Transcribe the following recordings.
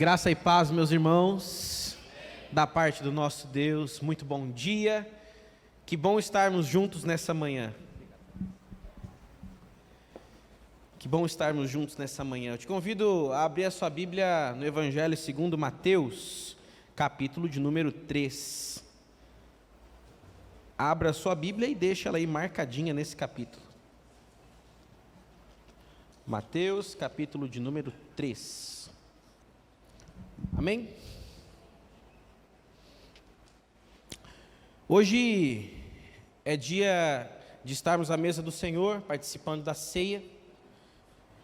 Graça e paz, meus irmãos, da parte do nosso Deus, muito bom dia, que bom estarmos juntos nessa manhã. Que bom estarmos juntos nessa manhã. Eu te convido a abrir a sua Bíblia no Evangelho segundo Mateus, capítulo de número 3. Abra a sua Bíblia e deixa ela aí marcadinha nesse capítulo. Mateus, capítulo de número 3. Amém? Hoje é dia de estarmos à mesa do Senhor, participando da ceia.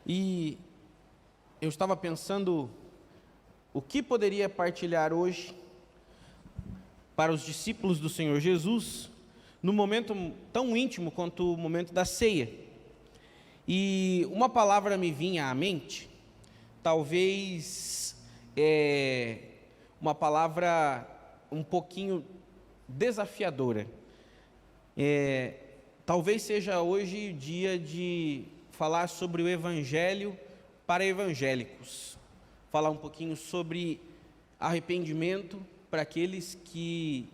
E eu estava pensando o que poderia partilhar hoje para os discípulos do Senhor Jesus, num momento tão íntimo quanto o momento da ceia. E uma palavra me vinha à mente, talvez uma palavra um pouquinho desafiadora. Talvez seja hoje dia de falar sobre o Evangelho para evangélicos, falar um pouquinho sobre arrependimento para aqueles que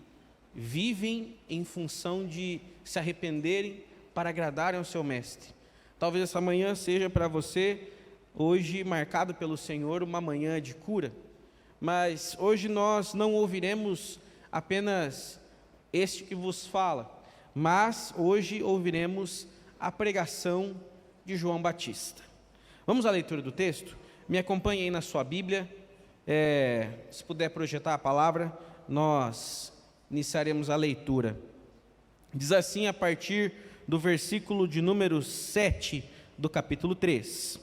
vivem em função de se arrependerem para agradarem ao seu mestre. Talvez essa manhã seja para você, hoje marcado pelo Senhor, uma manhã de cura, mas hoje nós não ouviremos apenas este que vos fala, mas hoje ouviremos a pregação de João Batista. Vamos à leitura do texto? Me acompanhe aí na sua Bíblia, se puder projetar a palavra, nós iniciaremos a leitura. Diz assim a partir do versículo de número 7 do capítulo 3.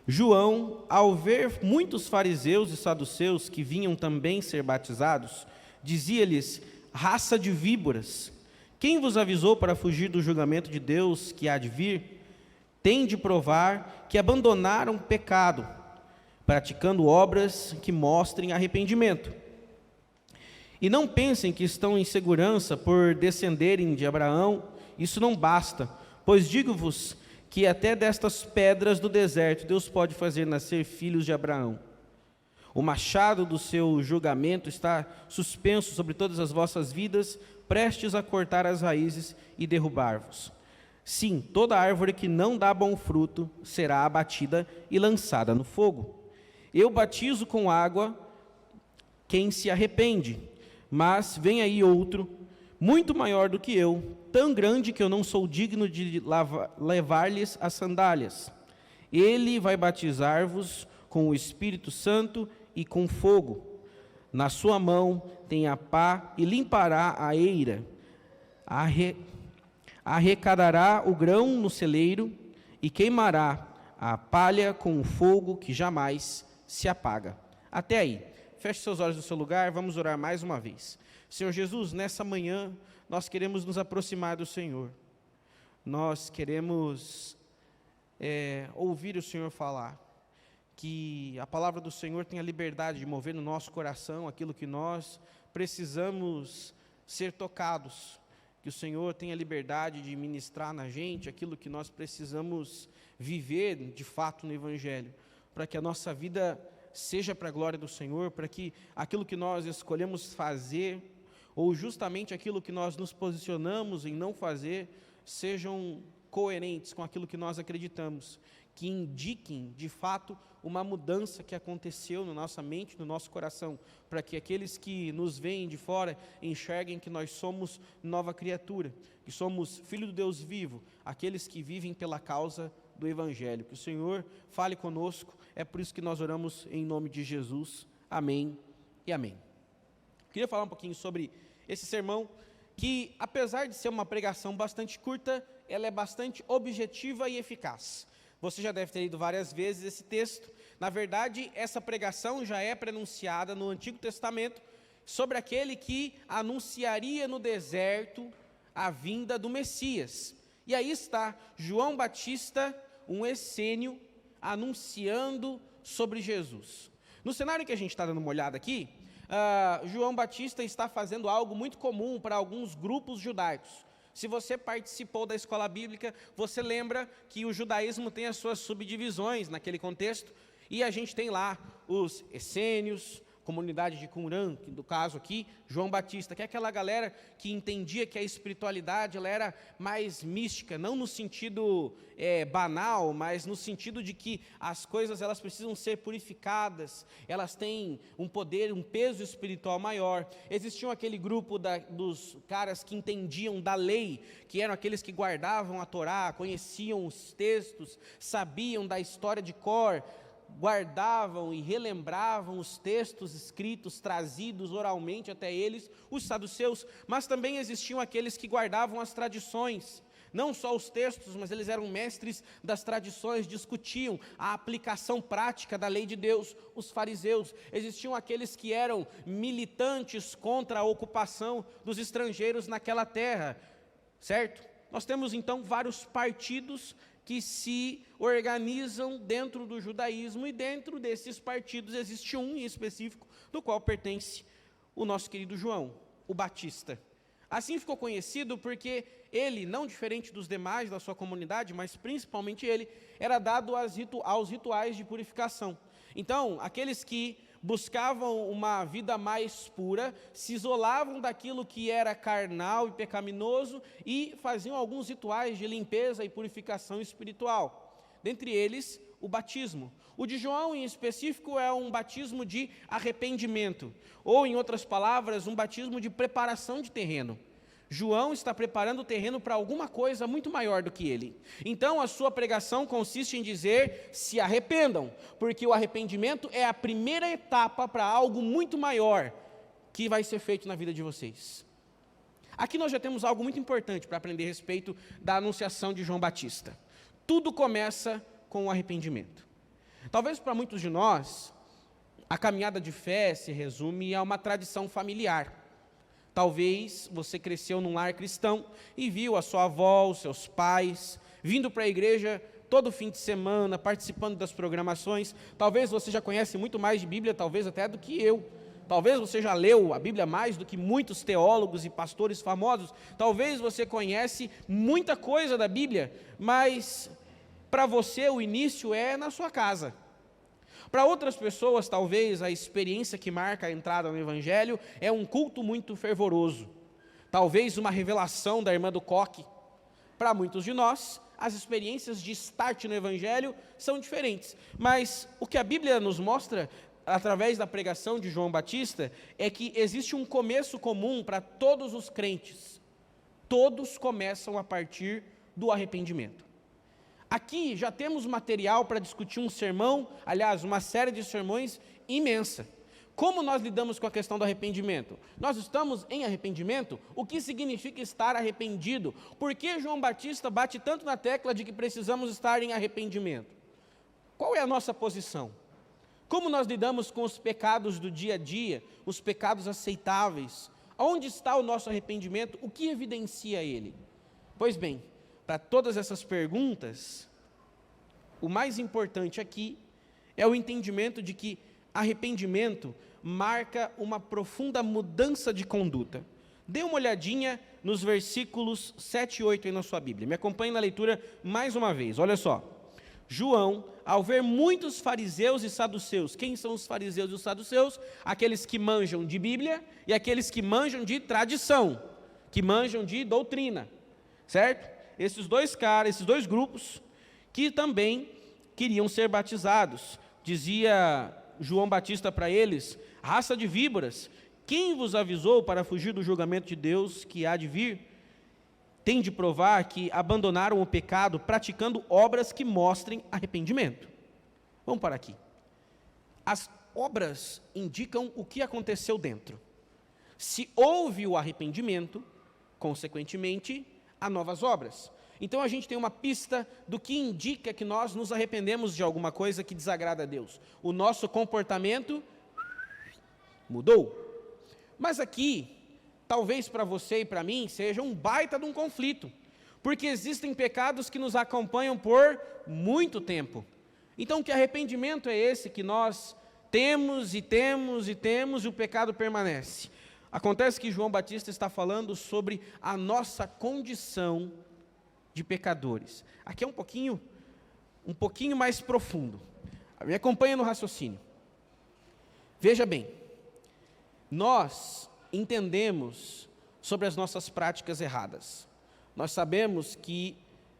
João, ao ver muitos fariseus e saduceus que vinham também ser batizados, dizia-lhes: raça de víboras, quem vos avisou para fugir do julgamento de Deus que há de vir? Tem de provar que abandonaram o pecado, praticando obras que mostrem arrependimento. E não pensem que estão em segurança por descenderem de Abraão, isso não basta, pois digo-vos que até destas pedras do deserto Deus pode fazer nascer filhos de Abraão. O machado do seu julgamento está suspenso sobre todas as vossas vidas, prestes a cortar as raízes e derrubar-vos. Sim, toda árvore que não dá bom fruto será abatida e lançada no fogo. Eu batizo com água quem se arrepende, mas vem aí outro, muito maior do que eu, tão grande que eu não sou digno de levar-lhes as sandálias. Ele vai batizar-vos com o Espírito Santo e com fogo. Na sua mão tem a pá e limpará a eira. Arrecadará o grão no celeiro e queimará a palha com o fogo que jamais se apaga. Até aí. Feche seus olhos no seu lugar, vamos orar mais uma vez. Senhor Jesus, nessa manhã nós queremos nos aproximar do Senhor. Nós queremos ouvir o Senhor falar. Que a palavra do Senhor tenha liberdade de mover no nosso coração aquilo que nós precisamos ser tocados. Que o Senhor tenha liberdade de ministrar na gente aquilo que nós precisamos viver de fato no Evangelho, para que a nossa vida seja para a glória do Senhor, para que aquilo que nós escolhemos fazer, ou justamente aquilo que nós nos posicionamos em não fazer, sejam coerentes com aquilo que nós acreditamos, que indiquem de fato uma mudança que aconteceu na nossa mente, no nosso coração, para que aqueles que nos veem de fora enxerguem que nós somos nova criatura, que somos filho do Deus vivo, aqueles que vivem pela causa do Evangelho. Que o Senhor fale conosco, é por isso que nós oramos em nome de Jesus. Amém e amém. Queria falar um pouquinho sobre esse sermão, que apesar de ser uma pregação bastante curta, ela é bastante objetiva e eficaz. Você já deve ter lido várias vezes esse texto. Na verdade, essa pregação já é pronunciada no Antigo Testamento sobre aquele que anunciaria no deserto a vinda do Messias. E aí está João Batista, um essênio, anunciando sobre Jesus. No cenário que a gente está dando uma olhada aqui, João Batista está fazendo algo muito comum para alguns grupos judaicos. Se você participou da escola bíblica, você lembra que o judaísmo tem as suas subdivisões naquele contexto, E a gente tem lá os essênios, comunidade de Qumran, que no caso aqui, João Batista, que é aquela galera que entendia que a espiritualidade ela era mais mística, não no sentido banal, mas no sentido de que as coisas elas precisam ser purificadas, elas têm um poder, um peso espiritual maior. Existiam aquele grupo dos caras que entendiam da lei, que eram aqueles que guardavam a Torá, conheciam os textos, sabiam da história de cor, guardavam e relembravam os textos escritos, trazidos oralmente até eles, os saduceus, mas também existiam aqueles que guardavam as tradições, não só os textos, mas eles eram mestres das tradições, discutiam a aplicação prática da lei de Deus, os fariseus. Existiam aqueles que eram militantes contra a ocupação dos estrangeiros naquela terra, certo? Nós temos então vários partidos que se organizam dentro do judaísmo, e dentro desses partidos existe um em específico, do qual pertence o nosso querido João, o Batista. Assim ficou conhecido porque ele, não diferente dos demais da sua comunidade, mas principalmente ele, era dado aos rituais de purificação. Então, aqueles que buscavam uma vida mais pura, se isolavam daquilo que era carnal e pecaminoso e faziam alguns rituais de limpeza e purificação espiritual. Dentre eles, o batismo. O de João, em específico, é um batismo de arrependimento, ou, em outras palavras, um batismo de preparação de terreno. João está preparando o terreno para alguma coisa muito maior do que ele. Então, a sua pregação consiste em dizer: se arrependam, porque o arrependimento é a primeira etapa para algo muito maior que vai ser feito na vida de vocês. Aqui nós já temos algo muito importante para aprender a respeito da anunciação de João Batista. Tudo começa com o arrependimento. Talvez para muitos de nós, a caminhada de fé se resume a uma tradição familiar. Talvez você cresceu num lar cristão e viu a sua avó, os seus pais, vindo para a igreja todo fim de semana, participando das programações. Talvez você já conhece muito mais de Bíblia, talvez até do que eu. Talvez você já leu a Bíblia mais do que muitos teólogos e pastores famosos. Talvez você conhece muita coisa da Bíblia, mas para você o início é na sua casa. Para outras pessoas, talvez, a experiência que marca a entrada no Evangelho é um culto muito fervoroso. Talvez uma revelação da irmã do coque. Para muitos de nós, as experiências de start no Evangelho são diferentes. Mas o que a Bíblia nos mostra, através da pregação de João Batista, é que existe um começo comum para todos os crentes. Todos começam a partir do arrependimento. Aqui já temos material para discutir um sermão, aliás, uma série de sermões imensa. Como nós lidamos com a questão do arrependimento? Nós estamos em arrependimento? O que significa estar arrependido? Por que João Batista bate tanto na tecla de que precisamos estar em arrependimento? Qual é a nossa posição? Como nós lidamos com os pecados do dia a dia, os pecados aceitáveis? Onde está o nosso arrependimento? O que evidencia ele? Pois bem, para todas essas perguntas, o mais importante aqui é o entendimento de que arrependimento marca uma profunda mudança de conduta. Dê uma olhadinha nos versículos 7 e 8 aí na sua Bíblia. Me acompanhe na leitura mais uma vez. Olha só. João, ao ver muitos fariseus e saduceus. Quem são os fariseus e os saduceus? Aqueles que manjam de Bíblia e aqueles que manjam de tradição, que manjam de doutrina, certo? Esses dois caras, esses dois grupos, que também queriam ser batizados. Dizia João Batista para eles: raça de víboras, quem vos avisou para fugir do julgamento de Deus que há de vir? Tem de provar que abandonaram o pecado praticando obras que mostrem arrependimento. Vamos parar aqui. As obras indicam o que aconteceu dentro. Se houve o arrependimento, consequentemente, há novas obras. Então a gente tem uma pista do que indica que nós nos arrependemos de alguma coisa que desagrada a Deus. O nosso comportamento mudou. Mas aqui, talvez para você e para mim, seja um baita de um conflito, porque existem pecados que nos acompanham por muito tempo. Então que arrependimento é esse que nós temos e o pecado permanece? Acontece que João Batista está falando sobre a nossa condição de pecadores. Aqui é um pouquinho mais profundo. Me acompanha no raciocínio. Veja bem, nós entendemos sobre as nossas práticas erradas. Nós sabemos que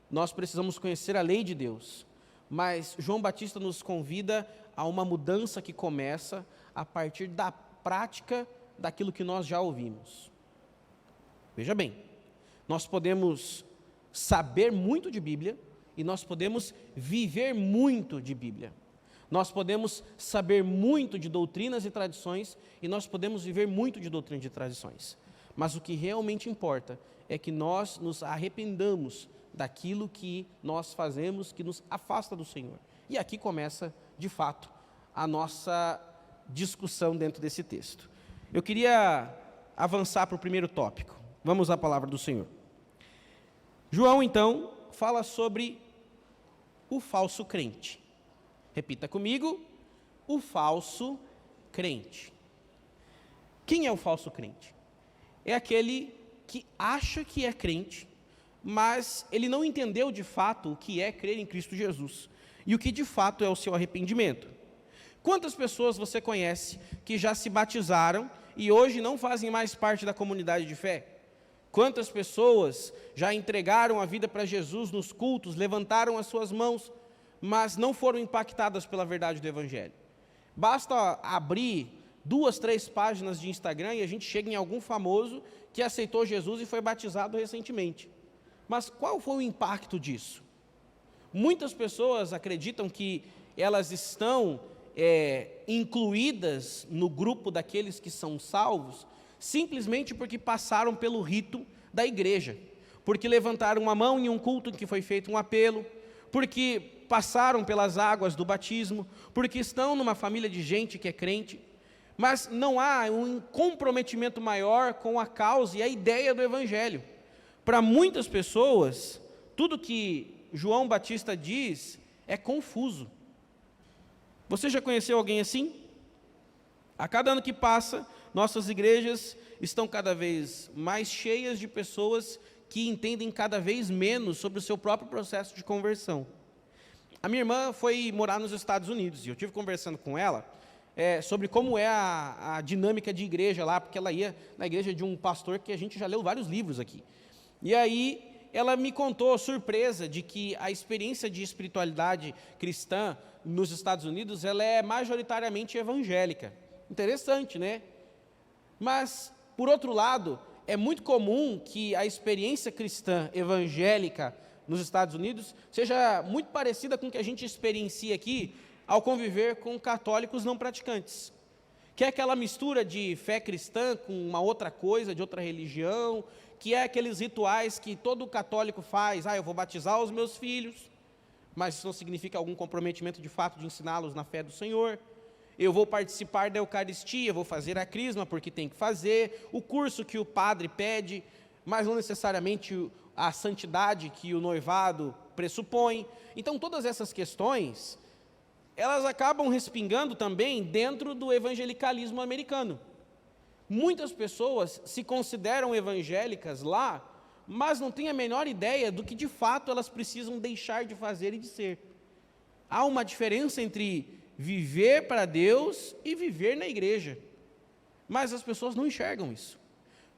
nós precisamos conhecer a lei de Deus, mas João Batista nos convida a uma mudança que começa a partir da prática daquilo que nós já ouvimos. Veja bem, nós podemos saber muito de Bíblia e nós podemos viver muito de Bíblia. Nós podemos saber muito de doutrinas e tradições e nós podemos viver muito de doutrinas e tradições. Mas o que realmente importa é que nós nos arrependamos daquilo que nós fazemos, que nos afasta do Senhor. E aqui começa, de fato, a nossa discussão dentro desse texto. Eu queria avançar para o primeiro tópico. Vamos à palavra do Senhor. João, então, fala sobre o falso crente. Repita comigo, o falso crente. Quem é o falso crente? É aquele que acha que é crente, mas ele não entendeu de fato o que é crer em Cristo Jesus e o que de fato é o seu arrependimento. Quantas pessoas você conhece que já se batizaram e hoje não fazem mais parte da comunidade de fé? Quantas pessoas já entregaram a vida para Jesus nos cultos, levantaram as suas mãos, mas não foram impactadas pela verdade do Evangelho? Basta abrir 2, 3 páginas de Instagram e a gente chega em algum famoso que aceitou Jesus e foi batizado recentemente. Mas qual foi o impacto disso? Muitas pessoas acreditam que elas estão incluídas no grupo daqueles que são salvos, simplesmente porque passaram pelo rito da igreja, porque levantaram a mão em um culto em que foi feito um apelo, porque passaram pelas águas do batismo, porque estão numa família de gente que é crente, mas não há um comprometimento maior com a causa e a ideia do Evangelho. Para muitas pessoas, tudo que João Batista diz é confuso. Você já conheceu alguém assim? A cada ano que passa, nossas igrejas estão cada vez mais cheias de pessoas que entendem cada vez menos sobre o seu próprio processo de conversão. A minha irmã foi morar nos Estados Unidos e eu estive conversando com ela sobre como é a dinâmica de igreja lá, porque ela ia na igreja de um pastor que a gente já leu vários livros aqui. E aí ela me contou, surpresa, de que a experiência de espiritualidade cristã nos Estados Unidos, ela é majoritariamente evangélica. Interessante, né? Mas, por outro lado, é muito comum que a experiência cristã evangélica nos Estados Unidos seja muito parecida com o que a gente experiencia aqui ao conviver com católicos não praticantes, que é aquela mistura de fé cristã com uma outra coisa, de outra religião, que é aqueles rituais que todo católico faz. Eu vou batizar os meus filhos, mas isso não significa algum comprometimento de fato de ensiná-los na fé do Senhor. Eu vou participar da Eucaristia, vou fazer a crisma porque tem que fazer, o curso que o padre pede, mas não necessariamente a santidade que o noivado pressupõe. Então, todas essas questões, elas acabam respingando também dentro do evangelicalismo americano. Muitas pessoas se consideram evangélicas lá, mas não têm a menor ideia do que de fato elas precisam deixar de fazer e de ser. Há uma diferença entre viver para Deus e viver na igreja, mas as pessoas não enxergam isso.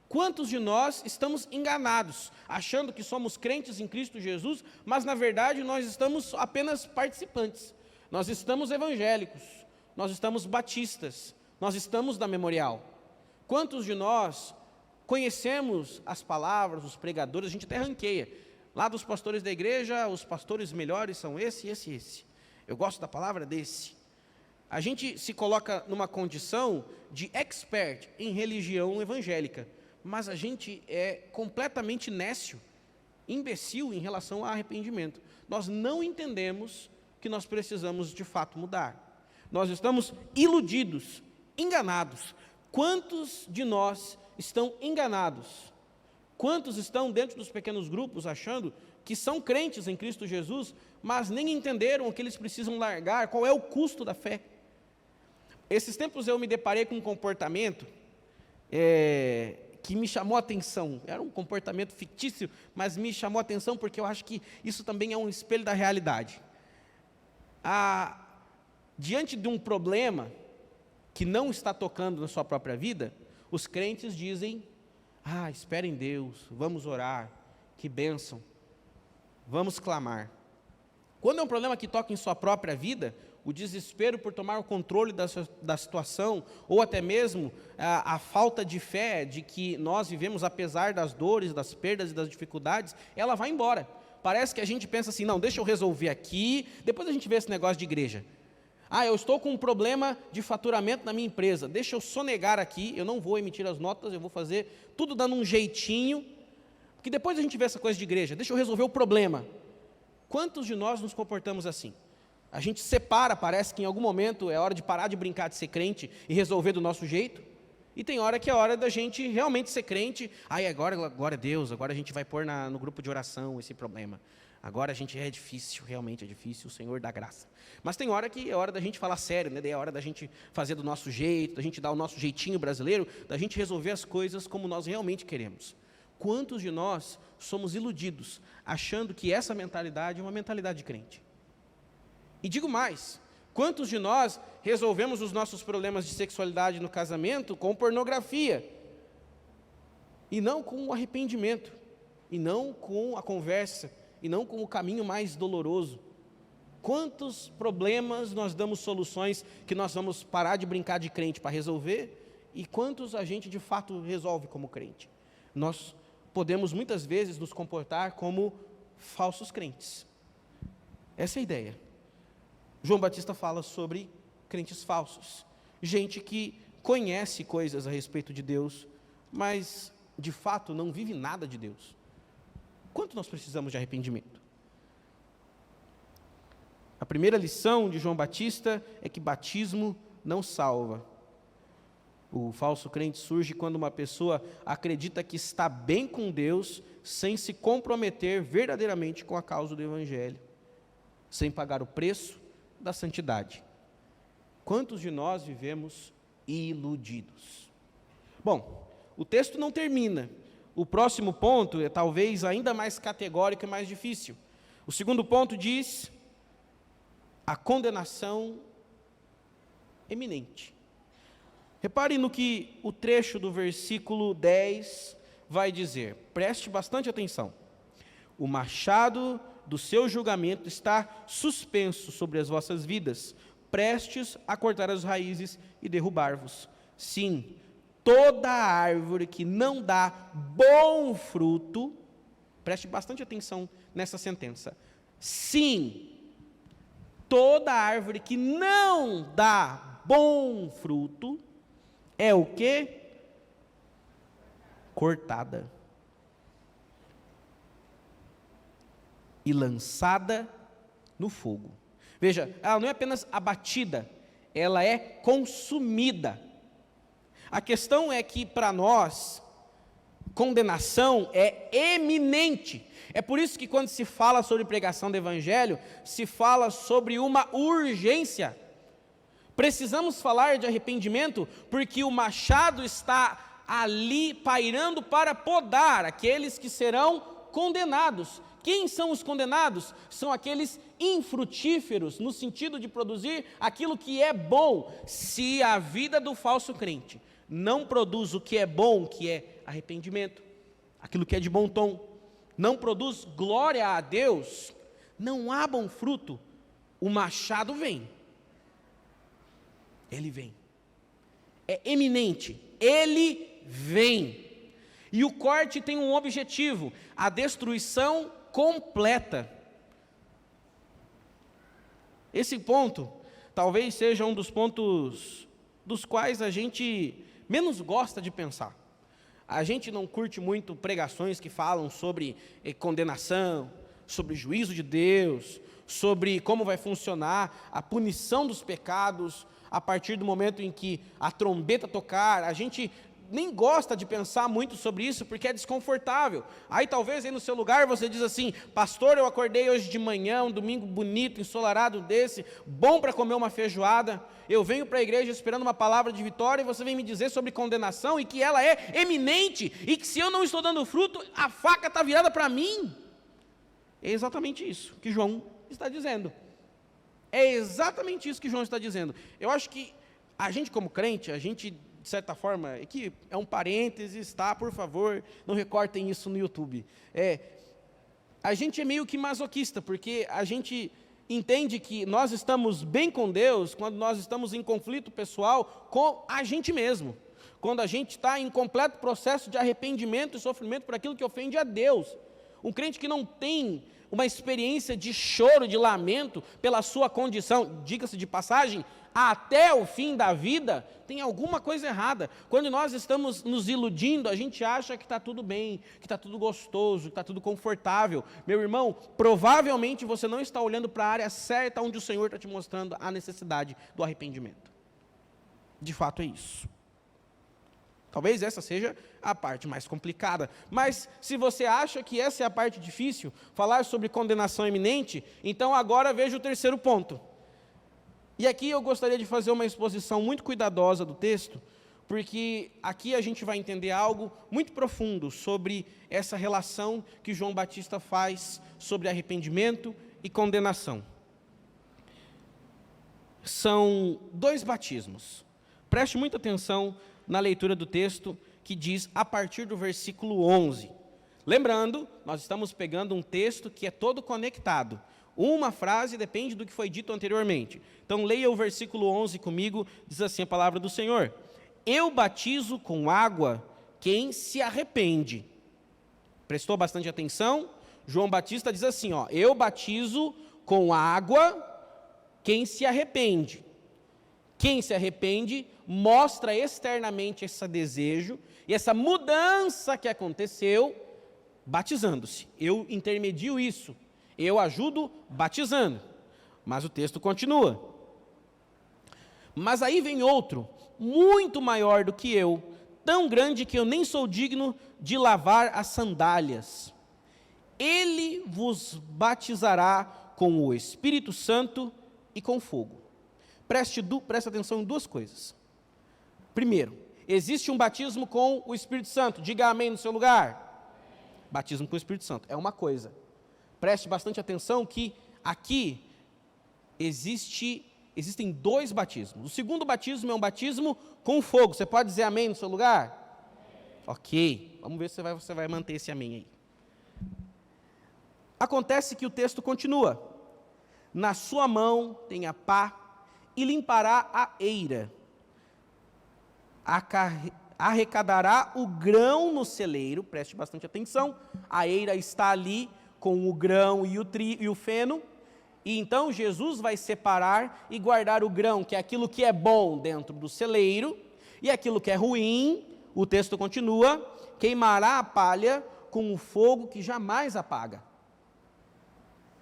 Quantos de nós estamos enganados, achando que somos crentes em Cristo Jesus, mas na verdade nós estamos apenas participantes? Nós estamos evangélicos, nós estamos batistas, nós estamos da Memorial. Quantos de nós conhecemos as palavras, os pregadores, a gente até ranqueia. Lá dos pastores da igreja, os pastores melhores são esse, esse, esse. Eu gosto da palavra desse. A gente se coloca numa condição de expert em religião evangélica, mas a gente é completamente nécio, imbecil em relação ao arrependimento. Nós não entendemos que nós precisamos de fato mudar. Nós estamos iludidos, enganados. Quantos de nós estão enganados? Quantos estão dentro dos pequenos grupos achando que são crentes em Cristo Jesus, mas nem entenderam o que eles precisam largar, qual é o custo da fé? Esses tempos eu me deparei com um comportamento que me chamou a atenção. Era um comportamento fictício, mas me chamou a atenção porque eu acho que isso também é um espelho da realidade. Diante de um problema que não está tocando na sua própria vida, os crentes dizem: espere em Deus, vamos orar, que bênção, vamos clamar. Quando é um problema que toca em sua própria vida, o desespero por tomar o controle da situação, ou até mesmo a falta de fé de que nós vivemos apesar das dores, das perdas e das dificuldades, ela vai embora. Parece que a gente pensa assim: não, deixa eu resolver aqui, depois a gente vê esse negócio de igreja. Eu estou com um problema de faturamento na minha empresa, deixa eu sonegar aqui, eu não vou emitir as notas, eu vou fazer tudo dando um jeitinho, porque depois a gente vê essa coisa de igreja, deixa eu resolver o problema. Quantos de nós nos comportamos assim? A gente separa, parece que em algum momento é hora de parar de brincar de ser crente e resolver do nosso jeito, e tem hora que é hora da gente realmente ser crente. Agora, glória a Deus, agora a gente vai pôr no grupo de oração esse problema. Agora a gente é difícil, realmente é difícil, o Senhor dá graça. Mas tem hora que é hora da gente falar sério, né? É hora da gente fazer do nosso jeito, da gente dar o nosso jeitinho brasileiro, da gente resolver as coisas como nós realmente queremos. Quantos de nós somos iludidos, achando que essa mentalidade é uma mentalidade de crente? E digo mais, quantos de nós resolvemos os nossos problemas de sexualidade no casamento com pornografia, e não com o arrependimento, e não com a conversa, e não com o caminho mais doloroso? Quantos problemas nós damos soluções que nós vamos parar de brincar de crente para resolver, e quantos a gente de fato resolve como crente? Nós podemos muitas vezes nos comportar como falsos crentes. Essa é a ideia. João Batista fala sobre crentes falsos, gente que conhece coisas a respeito de Deus, mas de fato não vive nada de Deus. Quanto nós precisamos de arrependimento? A primeira lição de João Batista é que batismo não salva. O falso crente surge quando uma pessoa acredita que está bem com Deus, sem se comprometer verdadeiramente com a causa do Evangelho, sem pagar o preço da santidade. Quantos de nós vivemos iludidos? Bom, o texto não termina. O próximo ponto é talvez ainda mais categórico e mais difícil. O segundo ponto diz: a condenação eminente. Repare no que o trecho do versículo 10 vai dizer. Preste bastante atenção. O machado do seu julgamento está suspenso sobre as vossas vidas, prestes a cortar as raízes e derrubar-vos. Sim, toda árvore que não dá bom fruto, preste bastante atenção nessa sentença. Sim, toda árvore que não dá bom fruto, é o quê? Cortada e lançada no fogo. Veja, ela não é apenas abatida, ela é consumida. A questão é que, para nós, condenação é eminente. É por isso que quando se fala sobre pregação do Evangelho, se fala sobre uma urgência. Precisamos falar de arrependimento, porque o machado está ali pairando para podar aqueles que serão condenados. Quem são os condenados? São aqueles infrutíferos, no sentido de produzir aquilo que é bom. Se a vida do falso crente não produz o que é bom, que é arrependimento, aquilo que é de bom tom, não produz glória a Deus, não há bom fruto, o machado vem. Ele vem. É eminente, ele vem. E o corte tem um objetivo, a destruição completa. Esse ponto talvez seja um dos pontos dos quais a gente menos gosta de pensar. A gente não curte muito pregações que falam sobre condenação, sobre juízo de Deus, sobre como vai funcionar a punição dos pecados a partir do momento em que a trombeta tocar. A gente nem gosta de pensar muito sobre isso, porque é desconfortável. Aí talvez aí no seu lugar você diz assim: pastor, eu acordei hoje de manhã, um domingo bonito, ensolarado desse, bom para comer uma feijoada, eu venho para a igreja esperando uma palavra de vitória, e você vem me dizer sobre condenação, e que ela é eminente, e que se eu não estou dando fruto, a faca está virada para mim. É exatamente isso que João está dizendo. É exatamente isso que João está dizendo. Eu acho que a gente como crente, a gente, de certa forma, aqui é um parênteses, tá? Por favor, não recortem isso no YouTube. A gente é meio que masoquista, porque a gente entende que nós estamos bem com Deus quando nós estamos em conflito pessoal com a gente mesmo. Quando a gente está em completo processo de arrependimento e sofrimento por aquilo que ofende a Deus. Um crente que não tem uma experiência de choro, de lamento pela sua condição, diga-se de passagem, até o fim da vida, tem alguma coisa errada. Quando nós estamos nos iludindo, a gente acha que está tudo bem, que está tudo gostoso, que está tudo confortável. Meu irmão, provavelmente você não está olhando para a área certa onde o Senhor está te mostrando a necessidade do arrependimento. De fato é isso. Talvez essa seja a parte mais complicada. Mas se você acha que essa é a parte difícil, falar sobre condenação iminente, então agora veja o terceiro ponto. E aqui eu gostaria de fazer uma exposição muito cuidadosa do texto, porque aqui a gente vai entender algo muito profundo sobre essa relação que João Batista faz sobre arrependimento e condenação. São dois batismos. Preste muita atenção na leitura do texto, que diz a partir do versículo 11. Lembrando, nós estamos pegando um texto que é todo conectado. Uma frase depende do que foi dito anteriormente. Então, leia o versículo 11 comigo, diz assim a palavra do Senhor. Eu batizo com água quem se arrepende. Prestou bastante atenção? João Batista diz assim, eu batizo com água quem se arrepende. Quem se arrepende mostra externamente esse desejo e essa mudança que aconteceu batizando-se. Eu intermedio isso, eu ajudo batizando. Mas o texto continua. Mas aí vem outro, muito maior do que eu, tão grande que eu nem sou digno de lavar as sandálias. Ele vos batizará com o Espírito Santo e com fogo. Preste atenção em duas coisas. Primeiro, existe um batismo com o Espírito Santo. Diga amém no seu lugar. Batismo com o Espírito Santo é uma coisa. Preste bastante atenção que aqui existem dois batismos. O segundo batismo é um batismo com fogo. Você pode dizer amém no seu lugar? Ok. Vamos ver se você vai manter esse amém aí. Acontece que o texto continua. Na sua mão tem a pá e limpará a eira, arrecadará o grão no celeiro, preste bastante atenção, a eira está ali com o grão e o feno, e então Jesus vai separar e guardar o grão, que é aquilo que é bom dentro do celeiro, e aquilo que é ruim, o texto continua, queimará a palha com o fogo que jamais apaga.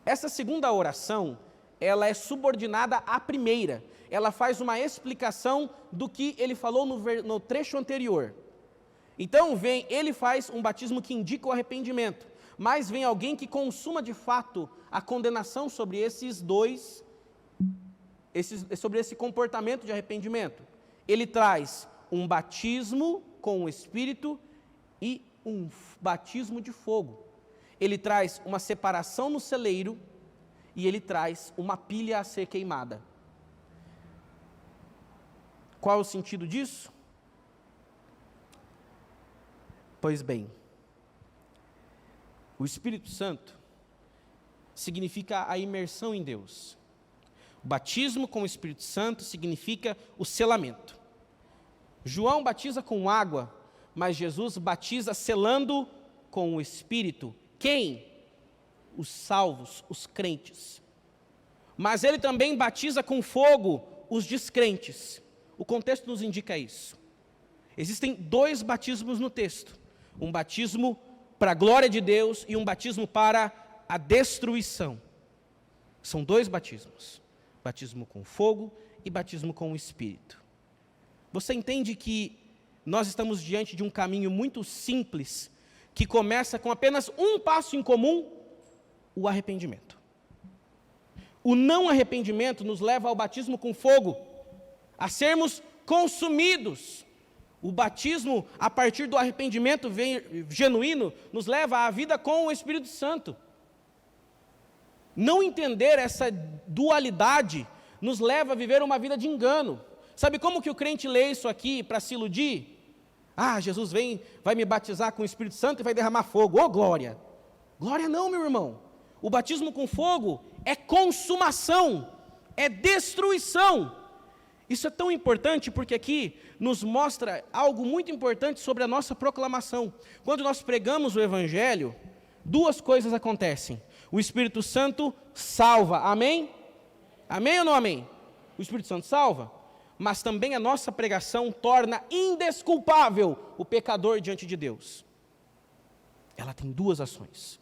Essa segunda oração, ela é subordinada à primeira. Ela faz uma explicação do que ele falou no trecho anterior. Então, ele faz um batismo que indica o arrependimento, mas vem alguém que consuma de fato a condenação sobre sobre esse comportamento de arrependimento. Ele traz um batismo com o Espírito e um batismo de fogo. Ele traz uma separação no celeiro e ele traz uma pilha a ser queimada. Qual é o sentido disso? Pois bem, o Espírito Santo significa a imersão em Deus. O batismo com o Espírito Santo significa o selamento. João batiza com água, mas Jesus batiza selando com o Espírito. Quem? Os salvos, os crentes. Mas ele também batiza com fogo os descrentes. O contexto nos indica isso. Existem dois batismos no texto. Um batismo para a glória de Deus e um batismo para a destruição. São dois batismos. Batismo com fogo e batismo com o Espírito. Você entende que nós estamos diante de um caminho muito simples, que começa com apenas um passo em comum, o arrependimento. O não arrependimento nos leva ao batismo com fogo, a sermos consumidos. O batismo, a partir do arrependimento genuíno, nos leva à vida com o Espírito Santo. Não entender essa dualidade nos leva a viver uma vida de engano. Sabe como que o crente lê isso aqui para se iludir? Ah, Jesus vai me batizar com o Espírito Santo e vai derramar fogo. Ô, glória! Glória não, meu irmão. O batismo com fogo é consumação, é destruição. Isso é tão importante porque aqui nos mostra algo muito importante sobre a nossa proclamação. Quando nós pregamos o Evangelho, duas coisas acontecem. O Espírito Santo salva, amém? Amém ou não amém? O Espírito Santo salva, mas também a nossa pregação torna indesculpável o pecador diante de Deus. Ela tem duas ações.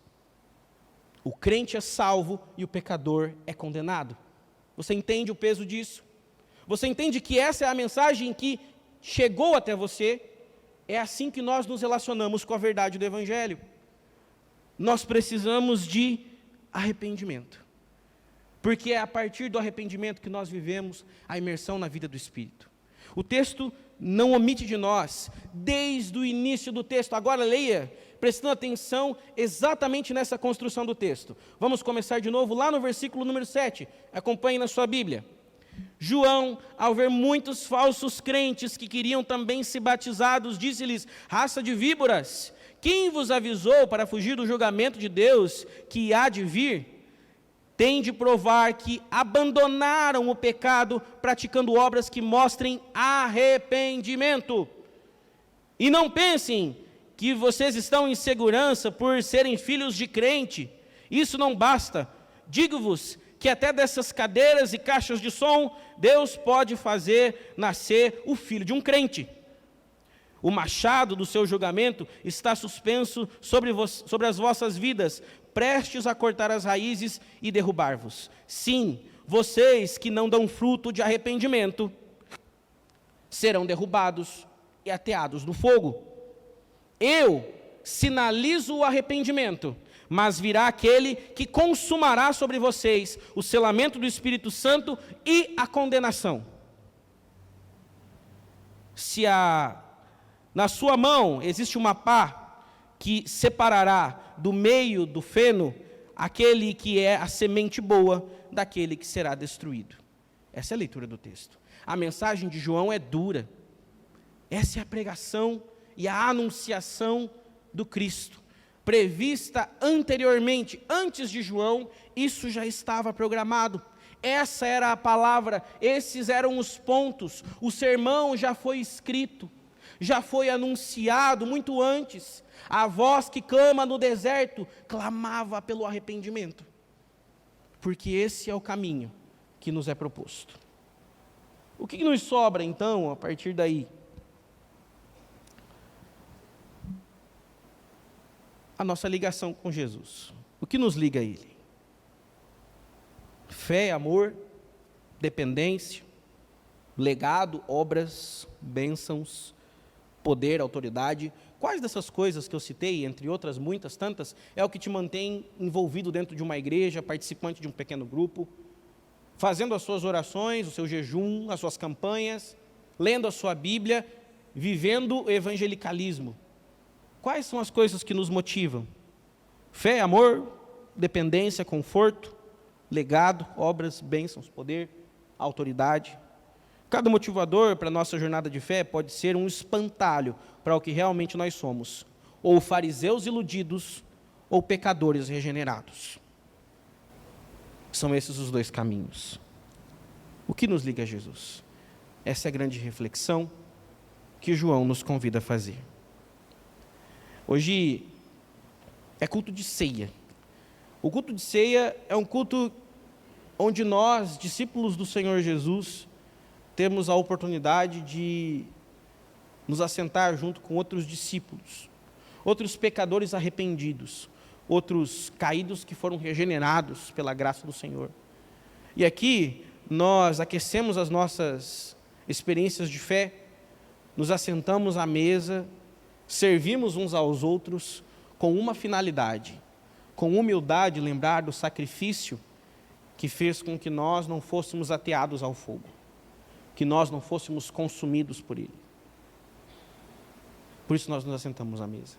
O crente é salvo e o pecador é condenado. Você entende o peso disso? Você entende que essa é a mensagem que chegou até você? É assim que nós nos relacionamos com a verdade do Evangelho. Nós precisamos de arrependimento. Porque é a partir do arrependimento que nós vivemos a imersão na vida do Espírito. O texto não omite de nós, desde o início do texto. Agora leia, prestando atenção exatamente nessa construção do texto. Vamos começar de novo lá no versículo número 7. Acompanhe na sua Bíblia. João, ao ver muitos falsos crentes que queriam também ser batizados, disse-lhes: raça de víboras, quem vos avisou para fugir do julgamento de Deus que há de vir? Tem de provar que abandonaram o pecado, praticando obras que mostrem arrependimento. E não pensem que vocês estão em segurança por serem filhos de crente. Isso não basta. Digo-vos que até dessas cadeiras e caixas de som, Deus pode fazer nascer o filho de um crente. O machado do seu julgamento está suspenso sobre as vossas vidas, prestes a cortar as raízes e derrubar-vos. Sim, vocês que não dão fruto de arrependimento, serão derrubados e ateados no fogo. Eu sinalizo o arrependimento, mas virá aquele que consumará sobre vocês o selamento do Espírito Santo e a condenação. Se na sua mão existe uma pá que separará do meio do feno aquele que é a semente boa daquele que será destruído. Essa é a leitura do texto. A mensagem de João é dura. Essa é a pregação e a anunciação do Cristo. Prevista anteriormente, antes de João, isso já estava programado. Essa era a palavra, esses eram os pontos. O sermão já foi escrito, já foi anunciado muito antes. A voz que clama no deserto, clamava pelo arrependimento. Porque esse é o caminho que nos é proposto. O que nos sobra então, a partir daí? A nossa ligação com Jesus. O que nos liga a Ele? Fé, amor, dependência, legado, obras, bênçãos, poder, autoridade. Quais dessas coisas que eu citei, entre outras muitas tantas, é o que te mantém envolvido dentro de uma igreja, participante de um pequeno grupo, fazendo as suas orações, o seu jejum, as suas campanhas, lendo a sua Bíblia, vivendo o evangelicalismo? Quais são as coisas que nos motivam? Fé, amor, dependência, conforto, legado, obras, bênçãos, poder, autoridade. Cada motivador para a nossa jornada de fé pode ser um espantalho para o que realmente nós somos. Ou fariseus iludidos, ou pecadores regenerados. São esses os dois caminhos. O que nos liga a Jesus? Essa é a grande reflexão que João nos convida a fazer. Hoje é culto de ceia. O culto de ceia é um culto onde nós, discípulos do Senhor Jesus, temos a oportunidade de nos assentar junto com outros discípulos, outros pecadores arrependidos, outros caídos que foram regenerados pela graça do Senhor. E aqui nós aquecemos as nossas experiências de fé, nos assentamos à mesa, servimos uns aos outros com uma finalidade, com humildade, lembrar do sacrifício que fez com que nós não fôssemos ateados ao fogo, que nós não fôssemos consumidos por ele. Por isso nós nos assentamos à mesa.